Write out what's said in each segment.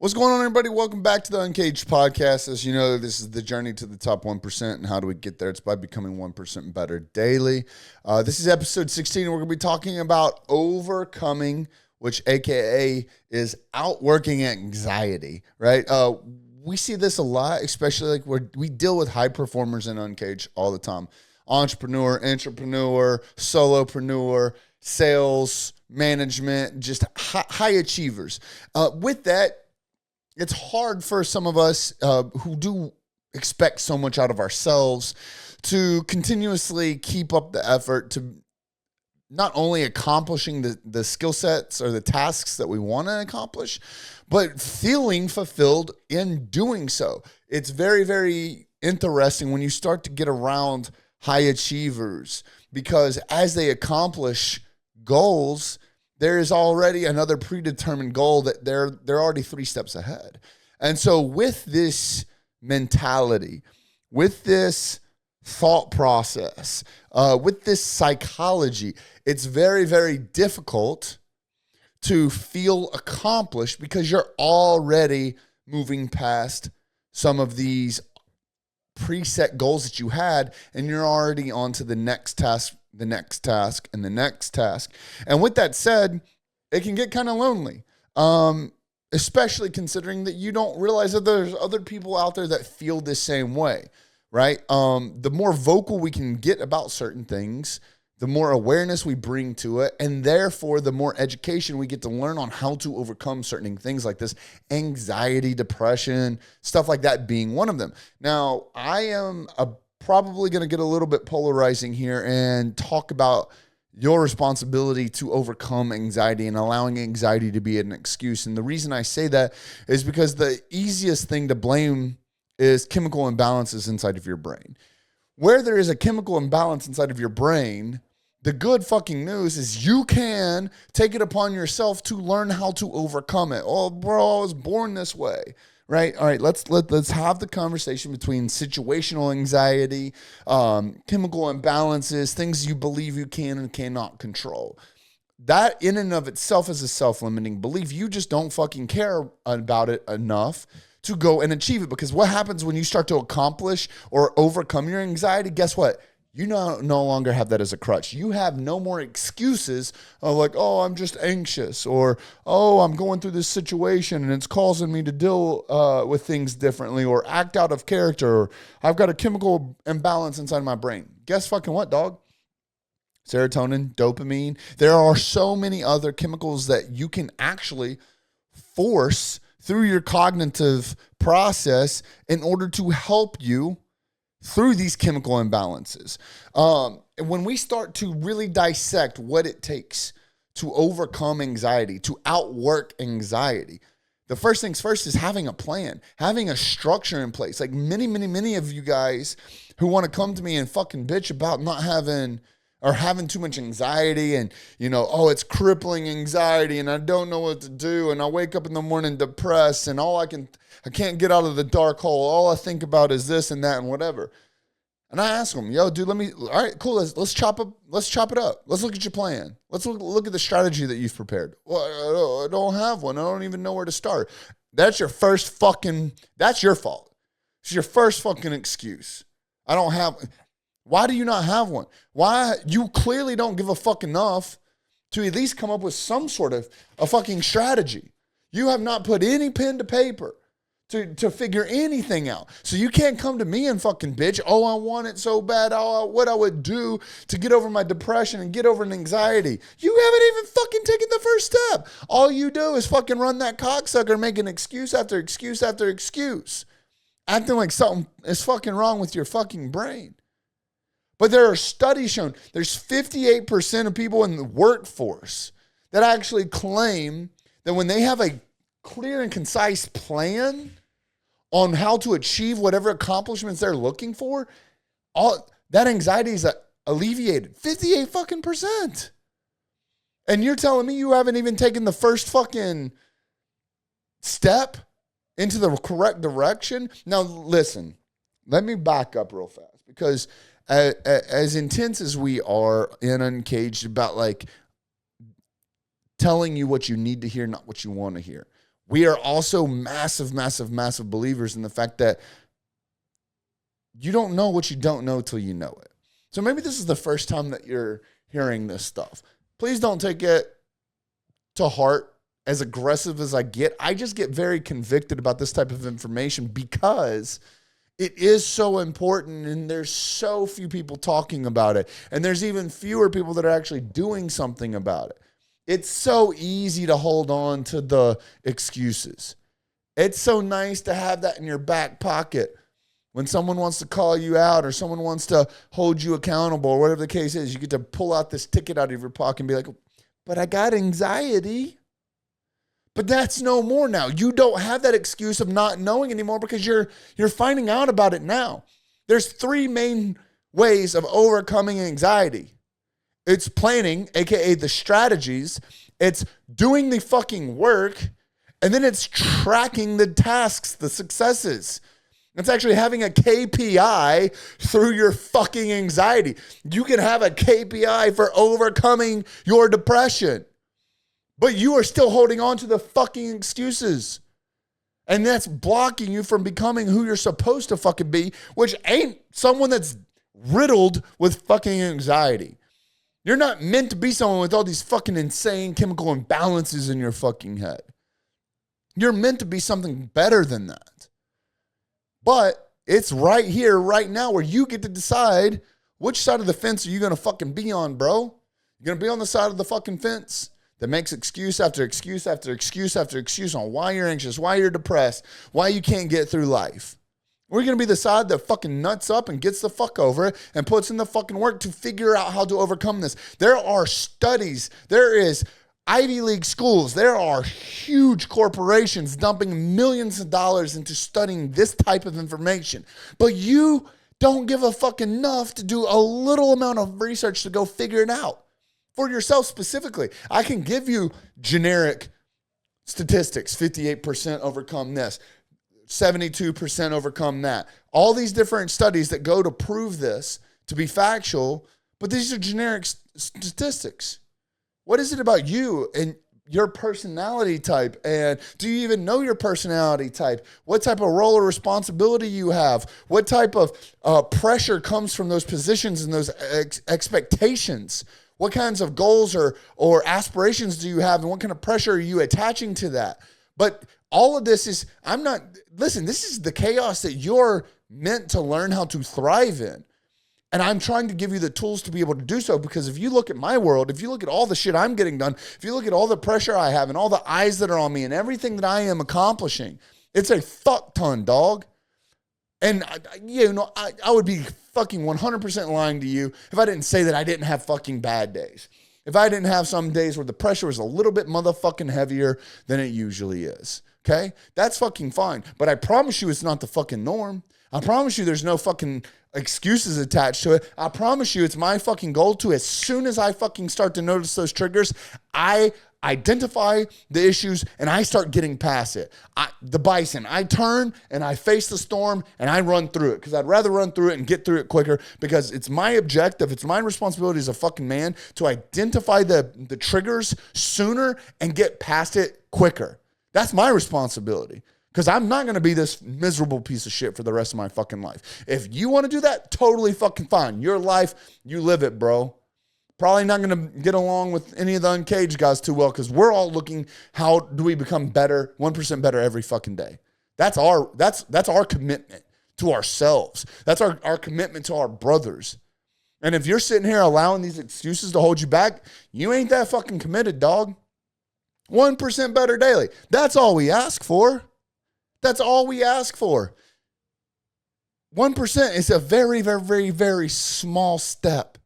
What's going on, everybody? Welcome back to the Uncaged podcast. As you know, this is the journey to the top 1%. And how do we get there? It's by becoming 1% better daily. This is episode 16. And we're going to be talking about overcoming, which AKA is outworking anxiety, right? We see this a lot, especially like where we deal with high performers in Uncaged all the time. Entrepreneur, solopreneur, sales, management, just high achievers. With that, it's hard for some of us who do expect so much out of ourselves to continuously keep up the effort to not only accomplishing the skill sets or the tasks that we want to accomplish, but feeling fulfilled in doing so. It's very, very interesting when you start to get around high achievers, because as they accomplish goals, there is already another predetermined goal that they're already 3 steps ahead. And so with this mentality, with this thought process, with this psychology, it's very, very difficult to feel accomplished because you're already moving past some of these preset goals that you had, and you're already on to the next task, the next task, and the next task. And with that said, it can get kind of lonely, especially considering that you don't realize that there's other people out there that feel the same way, right? The more vocal we can get about certain things, the more awareness we bring to it, and therefore the more education we get to learn on how to overcome certain things like this, anxiety, depression, stuff like that being one of them. Now, I am probably going to get a little bit polarizing here and talk about your responsibility to overcome anxiety and allowing anxiety to be an excuse. And the reason I say that is because the easiest thing to blame is chemical imbalances inside of your brain. Where there is a chemical imbalance inside of your brain, the good fucking news is you can take it upon yourself to learn how to overcome it. Oh, bro, I was born this way, right? All right, let's have the conversation between situational anxiety, chemical imbalances, things you believe you can and cannot control. That in and of itself is a self-limiting belief. You just don't fucking care about it enough to go and achieve it. Because what happens when you start to accomplish or overcome your anxiety? Guess what? You no longer have that as a crutch. You have no more excuses of like, oh, I'm just anxious, or, oh, I'm going through this situation and it's causing me to deal with things differently, or act out of character, or I've got a chemical imbalance inside my brain. Guess fucking what, dog? Serotonin, dopamine. There are so many other chemicals that you can actually force through your cognitive process in order to help you through these chemical imbalances. When we start to really dissect what it takes to overcome anxiety, to outwork anxiety, the first things first is having a plan, having a structure in place. Like many of you guys who want to come to me and fucking bitch about not having or having too much anxiety, and, you know, oh, it's crippling anxiety and I don't know what to do, and I wake up in the morning depressed, and I can't get out of the dark hole. All I think about is this and that and whatever. And I ask them, yo, dude, all right, cool. Let's chop it up. Let's look at your plan. Let's look at the strategy that you've prepared. Well, I don't have one. I don't even know where to start. That's your fault. It's your first fucking excuse. I don't have. Why do you not have one? Why? You clearly don't give a fuck enough to at least come up with some sort of a fucking strategy. You have not put any pen to paper to figure anything out. So you can't come to me and fucking bitch, oh, I want it so bad, what I would do to get over my depression and get over an anxiety. You haven't even fucking taken the first step. All you do is fucking run that cocksucker, making excuse after excuse after excuse, acting like something is fucking wrong with your fucking brain. But there are studies shown there's 58% of people in the workforce that actually claim that when they have a clear and concise plan on how to achieve whatever accomplishments they're looking for, all that anxiety is alleviated. 58 fucking percent. And you're telling me you haven't even taken the first fucking step into the correct direction? Now, listen, let me back up real fast, because as intense as we are in Uncaged about like telling you what you need to hear, not what you want to hear, we are also massive, massive, massive believers in the fact that you don't know what you don't know till you know it. So maybe this is the first time that you're hearing this stuff. Please don't take it to heart. As aggressive as I just get very convicted about this type of information because it is so important and there's so few people talking about it. And there's even fewer people that are actually doing something about it. It's so easy to hold on to the excuses. It's so nice to have that in your back pocket. When someone wants to call you out or someone wants to hold you accountable or whatever the case is, you get to pull out this ticket out of your pocket and be like, but I got anxiety. But that's no more now. You don't have that excuse of not knowing anymore because you're finding out about it now. There's 3 main ways of overcoming anxiety. It's planning, aka the strategies. It's doing the fucking work. And then it's tracking the tasks, the successes. It's actually having a KPI through your fucking anxiety. You can have a KPI for overcoming your depression. But you are still holding on to the fucking excuses. And that's blocking you from becoming who you're supposed to fucking be, which ain't someone that's riddled with fucking anxiety. You're not meant to be someone with all these fucking insane chemical imbalances in your fucking head. You're meant to be something better than that. But it's right here, right now, where you get to decide which side of the fence are you going to fucking be on, bro? You're going to be on the side of the fucking fence that makes excuse after excuse after excuse after excuse on why you're anxious, why you're depressed, why you can't get through life. We're going to be the side that fucking nuts up and gets the fuck over it and puts in the fucking work to figure out how to overcome this. There are studies. There is Ivy League schools. There are huge corporations dumping millions of dollars into studying this type of information. But you don't give a fuck enough to do a little amount of research to go figure it out. For yourself specifically, I can give you generic statistics. 58% overcome this. 72% overcome that. All these different studies that go to prove this to be factual, but these are generic statistics. What is it about you and your personality type? And do you even know your personality type? What type of role or responsibility you have? What type of pressure comes from those positions and those expectations? What kinds of goals or aspirations do you have, and what kind of pressure are you attaching to that? But all of this is, this is the chaos that you're meant to learn how to thrive in. And I'm trying to give you the tools to be able to do so, because if you look at my world, if you look at all the shit I'm getting done, if you look at all the pressure I have and all the eyes that are on me and everything that I am accomplishing, it's a fuck ton, dog. And, I would be fucking 100% lying to you if I didn't say that I didn't have fucking bad days. If I didn't have some days where the pressure was a little bit motherfucking heavier than it usually is. Okay? That's fucking fine. But I promise you it's not the fucking norm. I promise you there's no fucking excuses attached to it. I promise you it's my fucking goal to, as soon as I fucking start to notice those triggers, I identify the issues and I start getting past it. The bison, I turn and I face the storm and I run through it, because I'd rather run through it and get through it quicker, because it's my objective, it's my responsibility as a fucking man to identify the triggers sooner and get past it quicker. That's my responsibility, because I'm not going to be this miserable piece of shit for the rest of my fucking life. If you want to do that, totally fucking fine. Your life, you live it, bro. Probably not going to get along with any of the Uncaged guys too well, because we're all looking, how do we become better, 1% better every fucking day. That's our commitment to ourselves. That's our commitment to our brothers. And if you're sitting here allowing these excuses to hold you back, you ain't that fucking committed, dog. 1% better daily. That's all we ask for. That's all we ask for. 1% is a very, very, very, very small step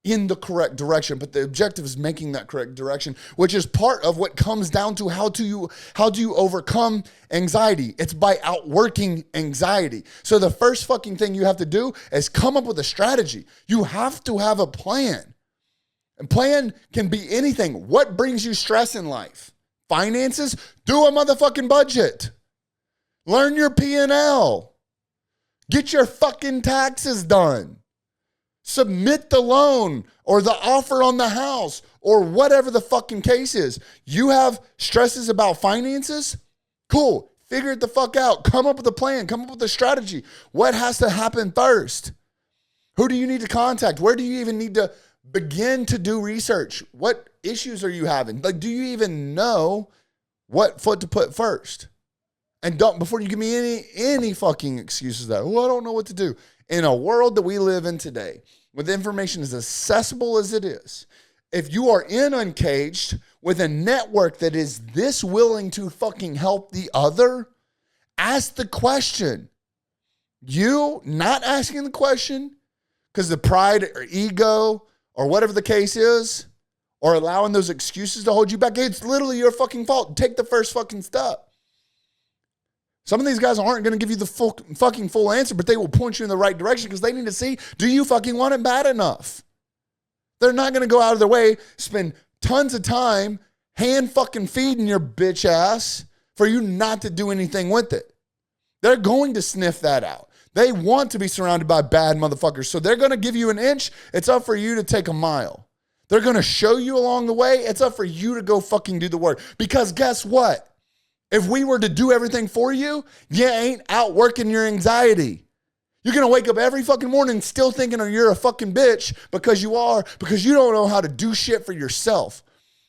in the correct direction, but the objective is making that correct direction, which is part of what comes down to how do you overcome anxiety. It's by outworking anxiety. So the first fucking thing you have to do is come up with a strategy. You have to have a plan. And plan can be anything. What brings you stress in life? Finances? Do a motherfucking budget. Learn your P&L. Get your fucking taxes done. Submit the loan or the offer on the house or whatever the fucking case is. You have stresses about finances? Cool. Figure it the fuck out. Come up with a plan. Come up with a strategy. What has to happen first? Who do you need to contact? Where do you even need to begin to do research? What issues are you having? Like, do you even know what foot to put first? And don't, before you give me any fucking excuses that, I don't know what to do. In a world that we live in today, with information as accessible as it is, if you are in Uncaged with a network that is this willing to fucking help the other, ask the question. You not asking the question because the pride or ego or whatever the case is, or allowing those excuses to hold you back, it's literally your fucking fault. Take the first fucking step. Some of these guys aren't going to give you the full answer, but they will point you in the right direction because they need to see, do you fucking want it bad enough? They're not going to go out of their way, spend tons of time hand fucking feeding your bitch ass for you not to do anything with it. They're going to sniff that out. They want to be surrounded by bad motherfuckers. So they're going to give you an inch. It's up for you to take a mile. They're going to show you along the way. It's up for you to go fucking do the work. Because guess what? If we were to do everything for you, you ain't outworking your anxiety. You're going to wake up every fucking morning still thinking you're a fucking bitch because you don't know how to do shit for yourself.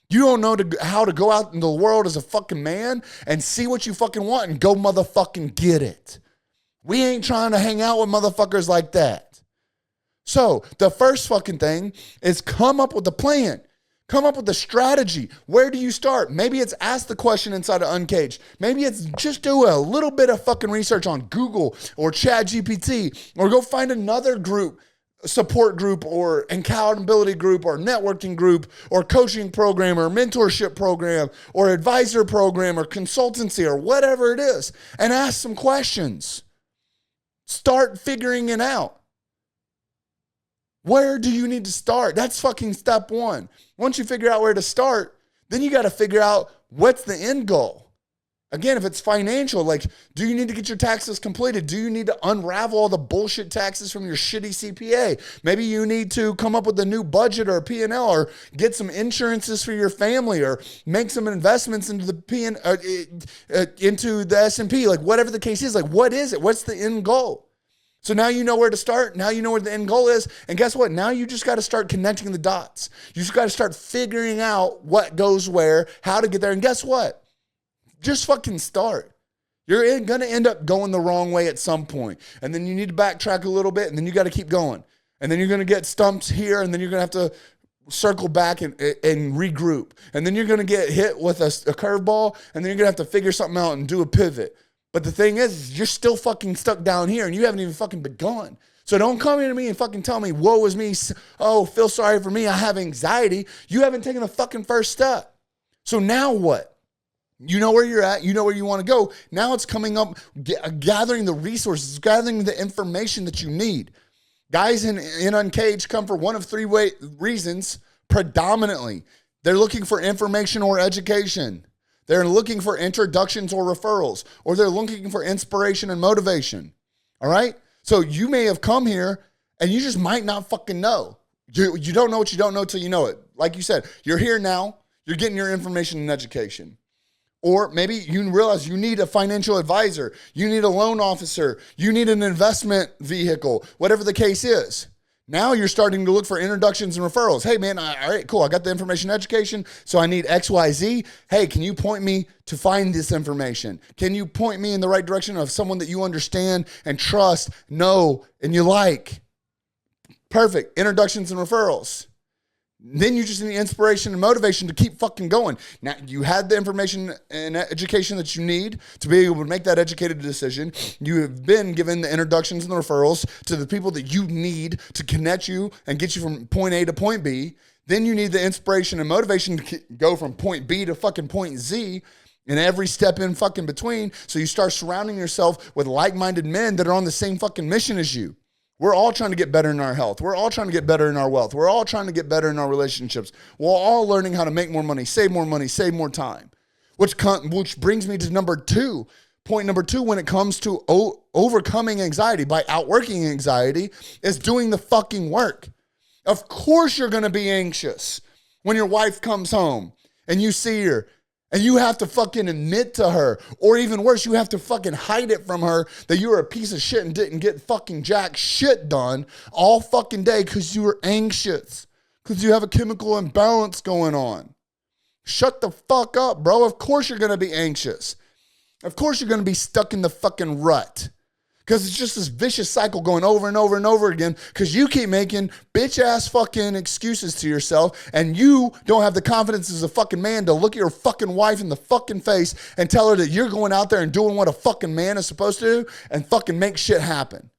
You don't know how to go out into the world as a fucking man and see what you fucking want and go motherfucking get it. We ain't trying to hang out with motherfuckers like that. So the first fucking thing is come up with a plan. Come up with a strategy. Where do you start? Maybe it's ask the question inside of Uncaged. Maybe it's just do a little bit of fucking research on Google or ChatGPT, or go find another group, support group or accountability group or networking group or coaching program or mentorship program or advisor program or consultancy or whatever it is, and ask some questions. Start figuring it out. Where do you need to start? That's fucking step one. Once you figure out where to start, then you got to figure out what's the end goal. Again, if it's financial, like, do you need to get your taxes completed? Do you need to unravel all the bullshit taxes from your shitty CPA? Maybe you need to come up with a new budget or a P&L, or get some insurances for your family, or make some investments into the into the S&P, like whatever the case is. Like, what is it? What's the end goal? So now you know where to start. Now you know where the end goal is. And guess what? Now you just got to start connecting the dots. You just got to start figuring out what goes where, how to get there. And guess what? Just fucking start. You're going to end up going the wrong way at some point. And then you need to backtrack a little bit, and then you got to keep going. And then you're going to get stumped here, and then you're going to have to circle back and regroup. And then you're going to get hit with a curveball, and then you're going to have to figure something out and do a pivot. But the thing is, you're still fucking stuck down here and you haven't even fucking begun. So don't come here to me and fucking tell me, woe is me. Oh, feel sorry for me. I have anxiety. You haven't taken the fucking first step. So now what? You know where you're at. You know where you want to go. Now it's coming up, gathering the resources, gathering the information that you need. Guys in Uncaged come for one of three reasons predominantly. They're looking for information or education. They're looking for introductions or referrals, or they're looking for inspiration and motivation. All right? So you may have come here and you just might not fucking know. You don't know what you don't know till you know it. Like you said, you're here now. You're getting your information and education. Or maybe you realize you need a financial advisor. You need a loan officer. You need an investment vehicle, whatever the case is. Now you're starting to look for introductions and referrals. Hey, man, all right, cool. I got the information education, so I need X, Y, Z. Hey, can you point me to find this information? Can you point me in the right direction of someone that you understand and trust, know, and you like? Perfect. Introductions and referrals. Then you just need inspiration and motivation to keep fucking going. Now, you had the information and education that you need to be able to make that educated decision. You have been given the introductions and the referrals to the people that you need to connect you and get you from point A to point B. Then you need the inspiration and motivation to go from point B to fucking point Z and every step in fucking between. So you start surrounding yourself with like-minded men that are on the same fucking mission as you. We're all trying to get better in our health. We're all trying to get better in our wealth. We're all trying to get better in our relationships. We're all learning how to make more money, save more time, which brings me to number two. Point number two, when it comes to overcoming anxiety by outworking anxiety, is doing the fucking work. Of course you're going to be anxious. When your wife comes home and you see her and you have to fucking admit to her, or even worse, you have to fucking hide it from her that you were a piece of shit and didn't get fucking jack shit done all fucking day because you were anxious, because you have a chemical imbalance going on. Shut the fuck up, bro. Of course you're going to be anxious. Of course you're going to be stuck in the fucking rut. Because it's just this vicious cycle going over and over and over again because you keep making bitch-ass fucking excuses to yourself and you don't have the confidence as a fucking man to look at your fucking wife in the fucking face and tell her that you're going out there and doing what a fucking man is supposed to do and fucking make shit happen.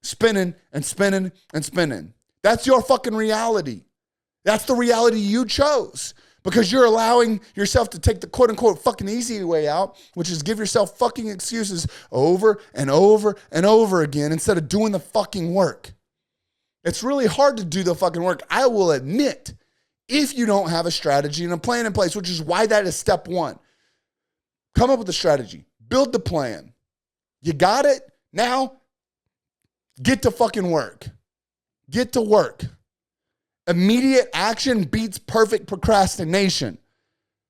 Spinning and spinning and spinning. That's your fucking reality. That's the reality you chose. Because you're allowing yourself to take the quote-unquote fucking easy way out, which is give yourself fucking excuses over and over and over again instead of doing the fucking work. It's really hard to do the fucking work, I will admit, if you don't have a strategy and a plan in place, which is why that is step one. Come up with a strategy. Build the plan. You got it? Now, get to fucking work. Get to work. Immediate action beats perfect procrastination.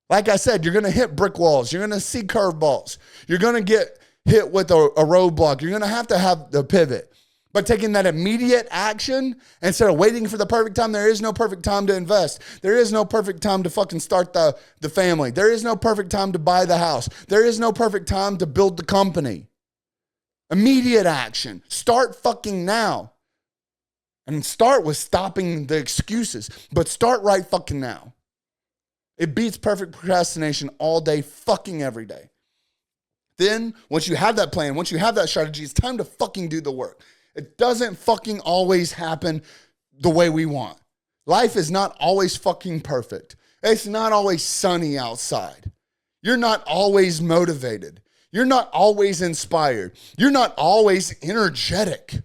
Like I said, you're going to hit brick walls. You're going to see curveballs. You're going to get hit with a roadblock. You're going to have the pivot. But taking that immediate action instead of waiting for the perfect time, there is no perfect time to invest. There is no perfect time to fucking start the family. There is no perfect time to buy the house. There is no perfect time to build the company. Immediate action. Start fucking now. And start with stopping the excuses, but start right fucking now. It beats perfect procrastination all day, fucking every day. Then, once you have that plan, once you have that strategy, it's time to fucking do the work. It doesn't fucking always happen the way we want. Life is not always fucking perfect. It's not always sunny outside. You're not always motivated. You're not always inspired. You're not always energetic.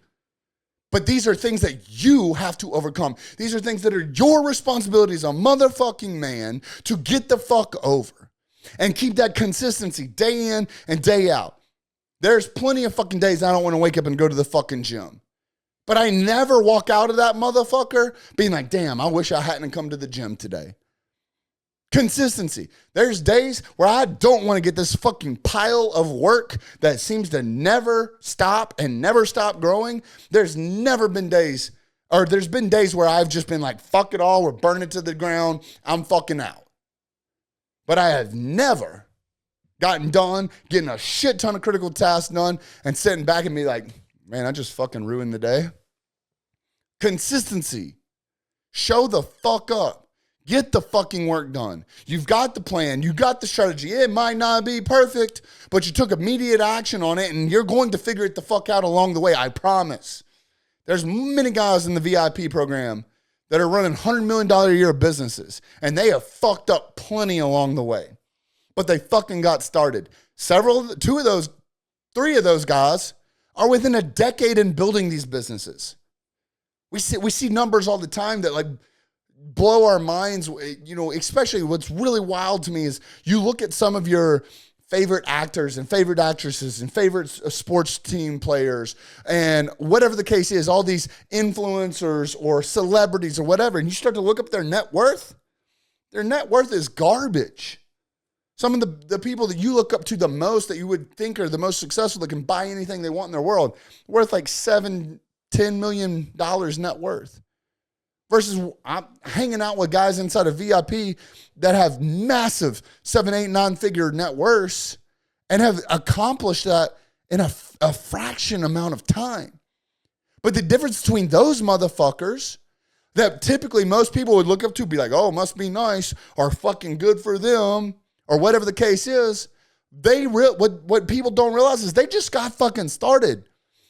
But these are things that you have to overcome. These are things that are your responsibility as a motherfucking man to get the fuck over and keep that consistency day in and day out. There's plenty of fucking days I don't want to wake up and go to the fucking gym. But I never walk out of that motherfucker being like, damn, I wish I hadn't come to the gym today. Consistency. There's days where I don't want to get this fucking pile of work that seems to never stop and never stop growing. There's been days where I've just been like, fuck it all, we're burning it to the ground, I'm fucking out. But I have never gotten done getting a shit ton of critical tasks done and sitting back and be like, man, I just fucking ruined the day. Consistency. Show the fuck up. Get the fucking work done. You've got the plan. You got the strategy. It might not be perfect, but you took immediate action on it, and you're going to figure it the fuck out along the way. I promise. There's many guys in the VIP program that are running $100 million a year businesses, and they have fucked up plenty along the way. But they fucking got started. Three of those guys are within a decade in building these businesses. We see numbers all the time that like blow our minds, you know, especially what's really wild to me is you look at some of your favorite actors and favorite actresses and favorite sports team players and whatever the case is, all these influencers or celebrities or whatever, and you start to look up their net worth. Their net worth is garbage. Some of the people that you look up to the most that you would think are the most successful that can buy anything they want in their world, worth like $7-10 million net worth. Versus I'm hanging out with guys inside of VIP that have massive 7, 8, 9-figure net worths and have accomplished that in a fraction amount of time. But the difference between those motherfuckers that typically most people would look up to be like, oh, must be nice or fucking good for them or whatever the case is, what people don't realize is they just got fucking started.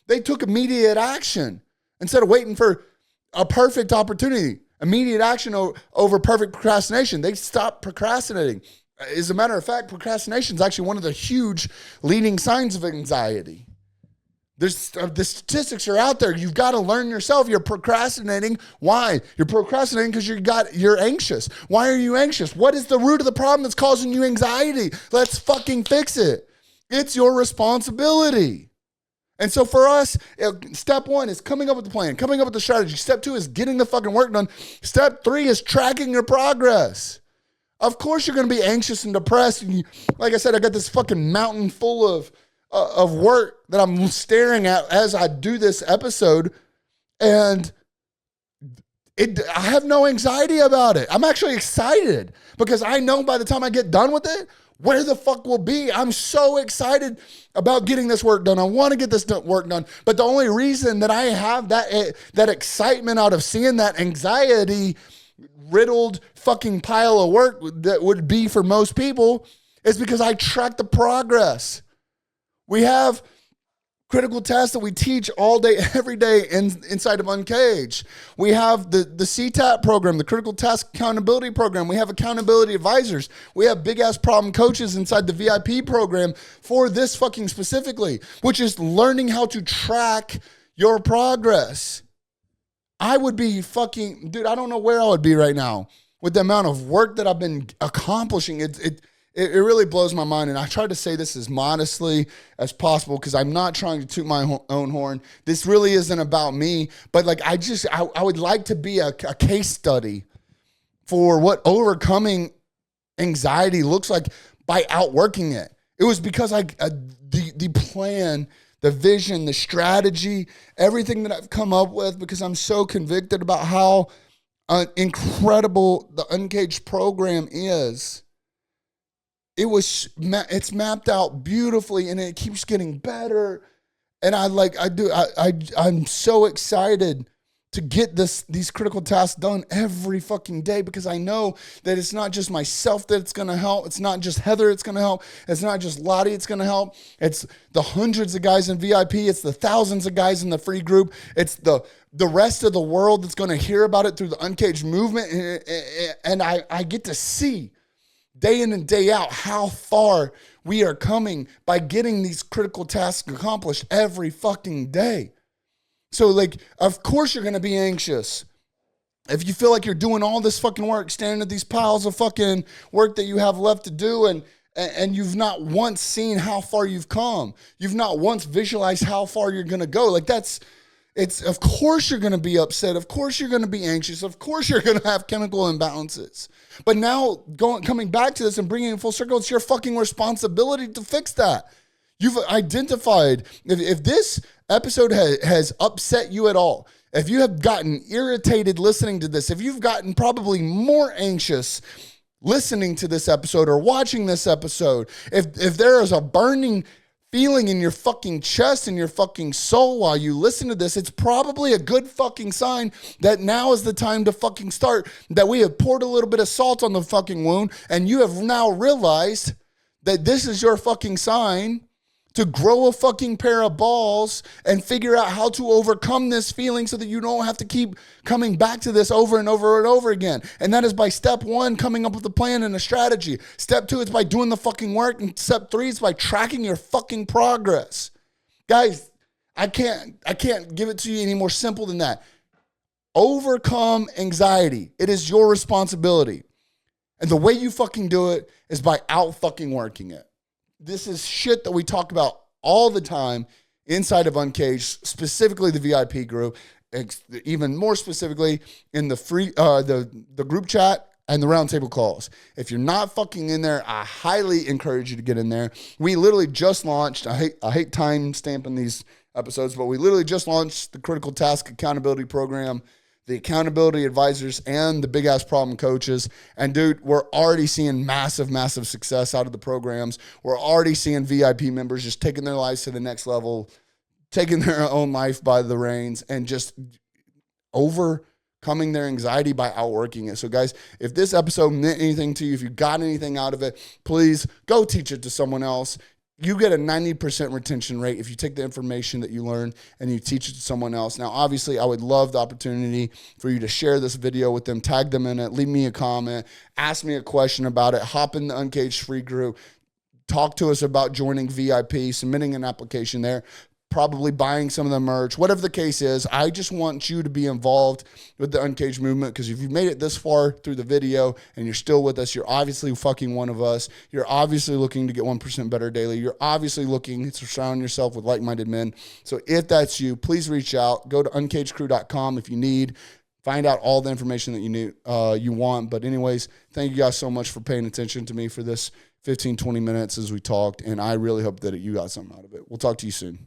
They took immediate action instead of waiting for a perfect opportunity, immediate action over perfect procrastination. They stopped procrastinating. As a matter of fact, procrastination is actually one of the huge leading signs of anxiety. The statistics are out there. You've got to learn yourself. You're procrastinating. Why? You're procrastinating because you're anxious. Why are you anxious? What is the root of the problem that's causing you anxiety? Let's fucking fix it. It's your responsibility. And so for us, step 1 is coming up with the plan, coming up with the strategy. Step 2 is getting the fucking work done. Step 3 is tracking your progress. Of course you're going to be anxious and depressed. And like I said, I got this fucking mountain full of work that I'm staring at as I do this episode. And I have no anxiety about it. I'm actually excited because I know by the time I get done with it, where the fuck will be. I'm so excited about getting this work done. I want to get this work done. But the only reason that I have that excitement out of seeing that anxiety riddled fucking pile of work that would be for most people is because I track the progress. We have critical tasks that we teach all day, every day inside of Uncaged. We have the CTAP program, the Critical Task Accountability Program. We have accountability advisors. We have big-ass problem coaches inside the VIP program for this fucking specifically, which is learning how to track your progress. I would be fucking, dude, I don't know where I would be right now with the amount of work that I've been accomplishing. It really blows my mind. And I try to say this as modestly as possible because I'm not trying to toot my own horn. This really isn't about me. But like, I would like to be a case study for what overcoming anxiety looks like by outworking it. It was because the plan, the vision, the strategy, everything that I've come up with, because I'm so convicted about how incredible the Uncaged program is. It's mapped out beautifully and it keeps getting better. And I'm so excited to get these critical tasks done every fucking day because I know that it's not just myself that it's going to help. It's not just Heather it's going to help. It's not just Lottie it's going to help. It's the hundreds of guys in VIP. It's the thousands of guys in the free group. It's the rest of the world that's going to hear about it through the Uncaged movement. And I get to see day in and day out how far we are coming by getting these critical tasks accomplished every fucking day. So like, of course you're going to be anxious. If you feel like you're doing all this fucking work, standing at these piles of fucking work that you have left to do and you've not once seen how far you've come. You've not once visualized how far you're going to go. Like of course you're going to be upset. Of course you're going to be anxious. Of course you're going to have chemical imbalances. But now coming back to this and bringing it full circle, it's your fucking responsibility to fix that. You've identified, if this episode has upset you at all, if you have gotten irritated listening to this, if you've gotten probably more anxious listening to this episode or watching this episode, if there is a burning feeling in your fucking chest and your fucking soul while you listen to this, it's probably a good fucking sign that now is the time to fucking start, that we have poured a little bit of salt on the fucking wound and you have now realized that this is your fucking sign to grow a fucking pair of balls and figure out how to overcome this feeling so that you don't have to keep coming back to this over and over and over again. And that is by step 1, coming up with a plan and a strategy. Step 2, it's by doing the fucking work. And step 3 is by tracking your fucking progress. Guys, I can't give it to you any more simple than that. Overcome anxiety. It is your responsibility. And the way you fucking do it is by out fucking working it. This is shit that we talk about all the time inside of Uncaged, specifically the VIP group, even more specifically in the free the group chat and the roundtable calls. If you're not fucking in there, I highly encourage you to get in there. We literally just launched, I hate time stamping these episodes, but we literally just launched the Critical Task Accountability Program, the accountability advisors, and the big ass problem coaches. And dude, we're already seeing massive success out of the programs. We're already seeing VIP members just taking their lives to the next level, taking their own life by the reins and just overcoming their anxiety by outworking it. So guys, if this episode meant anything to you, if you got anything out of it, please go teach it to someone else. You get a 90% retention rate if you take the information that you learn and you teach it to someone else. Now, obviously, I would love the opportunity for you to share this video with them, tag them in it, leave me a comment, ask me a question about it, hop in the Uncaged free group, talk to us about joining VIP, submitting an application there. probably buying some of the merch, whatever the case is. I just want you to be involved with the Uncaged movement, because if you've made it this far through the video and you're still with us, you're obviously fucking one of us. You're obviously looking to get 1% better daily. You're obviously looking to surround yourself with like-minded men. So if that's you, please reach out. Go to uncagedcrew.com if you need. Find out all the information that you want. But anyways, thank you guys so much for paying attention to me for this 15, 20 minutes as we talked, and I really hope that you got something out of it. We'll talk to you soon.